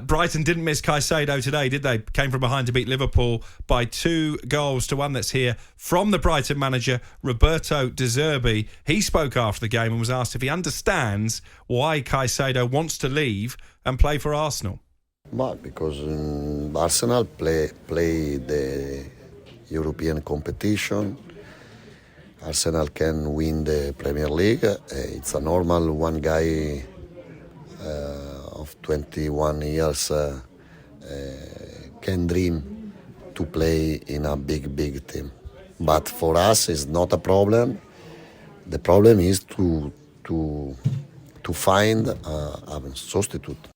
Brighton didn't miss Caicedo today, did they? Came from behind to beat Liverpool by 2-1. That's here from the Brighton manager, Roberto De Zerbi. He spoke after the game and was asked if he understands why Caicedo wants to leave and play for Arsenal. But because Arsenal play the European competition, Arsenal can win the Premier League. It's a normal one guy of 21 years can dream to play in a big team. But for us, it's not a problem. The problem is to find a substitute.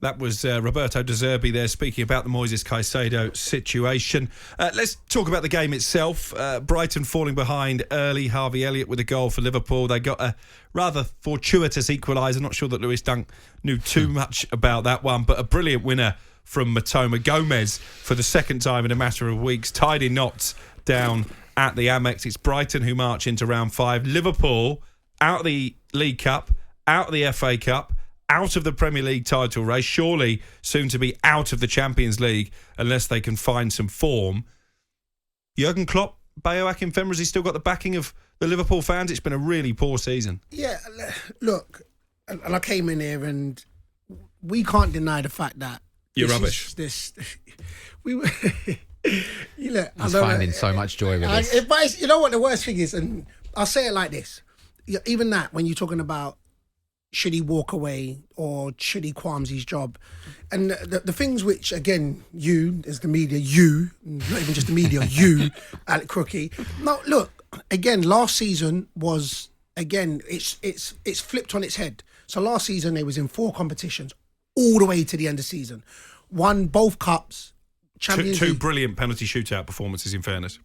That was Roberto De Zerbi there speaking about the Moises Caicedo situation. Let's talk about the game itself. Brighton falling behind early. Harvey Elliott with a goal for Liverpool. They got a rather fortuitous equaliser. Not sure that Lewis Dunk knew too much about that one, but a brilliant winner from Matoma. Gomez, for the second time in a matter of weeks, tied in knots down at the Amex. It's Brighton who march into round 5. Liverpool out of the League Cup, out of the FA Cup, out of the Premier League title race, surely soon to be out of the Champions League unless they can find some form. Jurgen Klopp, Bayo Akinfenwa, has he still got the backing of the Liverpool fans? It's been a really poor season. Yeah, look, and I came in here and we can't deny the fact that you're rubbish. We were. You know, he's finding so much joy with this. But you know what the worst thing is, and I'll say it like this: even that when you're talking about, should he walk away or should he qualms his job? And the things which, again, you, as the media, not even just the media, you, Alec Crookie. No, look, again, last season was, again, it's flipped on its head. So last season, they was in 4 competitions all the way to the end of the season. Won both cups. Champions League. 2 League. Brilliant penalty shootout performances, in fairness.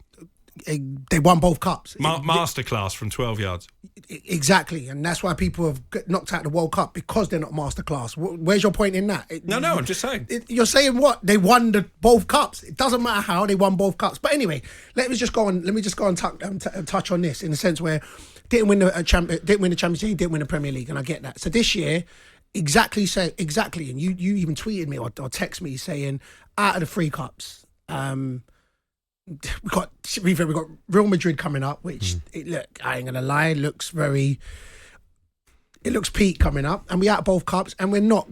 They won both cups. Masterclass from 12 yards. Exactly, and that's why people have knocked out the World Cup, because they're not masterclass. Where's your point in that? No, I'm just saying. You're saying what? They won both cups. It doesn't matter how, they won both cups. But anyway, let me just go on and touch on this in the sense where didn't win the Champions League, didn't win the Premier League, and I get that. So this year, exactly, and you even tweeted me or text me saying out of the 3 cups. We got Real Madrid coming up, which look, I ain't gonna lie, it looks peak coming up, and we out both cups, and we're not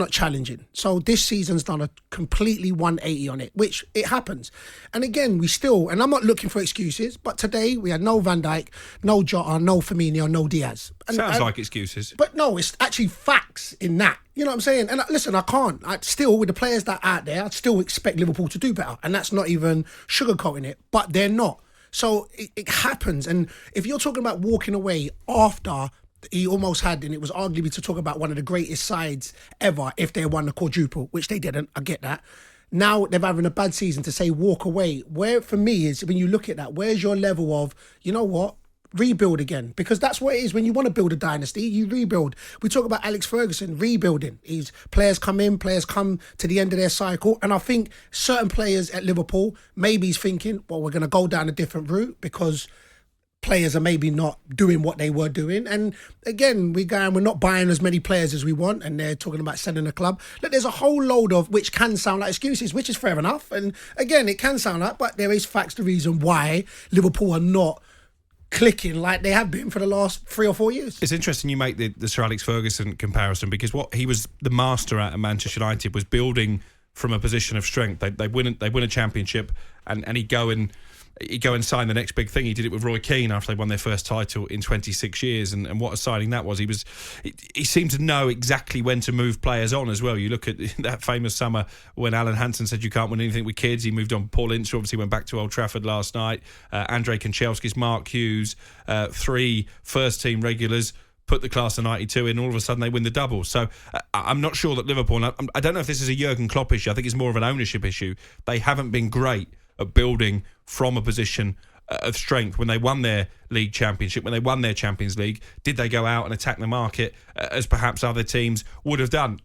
challenging. So this season's done a completely 180 on it, which it happens. And again, and I'm not looking for excuses, but today we had no Van Dijk, no Jota, no Firmino, no Diaz. Sounds like excuses. But no, it's actually facts in that. You know what I'm saying? And listen, I can't. Still, with the players that are out there, I'd still expect Liverpool to do better. And that's not even sugarcoating it, but they're not. So it happens. And if you're talking about walking away after he almost had, and it was arguably to talk about one of the greatest sides ever if they won the quadruple, which they didn't, I get that. Now they're having a bad season, to say walk away. Where, for me, is when you look at that, where's your level of, you know what, rebuild again? Because that's what it is when you want to build a dynasty, you rebuild. We talk about Alex Ferguson rebuilding. Players come in, players come to the end of their cycle, and I think certain players at Liverpool, maybe he's thinking, well, we're going to go down a different route because players are maybe not doing what they were doing. And again, we're not buying as many players as we want, and they're talking about selling the club. Look, there's a whole load of which can sound like excuses, which is fair enough. And again, it can sound like, but there is facts, the reason why Liverpool are not clicking like they have been for the last 3 or 4 years. It's interesting you make the Sir Alex Ferguson comparison, because what he was the master at Manchester United was building from a position of strength. They win a championship, and he'd go and sign the next big thing. He did it with Roy Keane after they won their first title in 26 years, and what a signing that was. He seemed to know exactly when to move players on as well. You look at that famous summer when Alan Hansen said you can't win anything with kids. He moved on. Paul Ince obviously went back to Old Trafford last night. Andrei Kanchelskis, Mark Hughes, 3 first-team regulars, put the class of 92 in, all of a sudden they win the double. So I'm not sure that Liverpool, and I don't know if this is a Jurgen Klopp issue, I think it's more of an ownership issue. They haven't been great at building from a position of strength. When they won their league championship, when they won their Champions League, did they go out and attack the market as perhaps other teams would have done?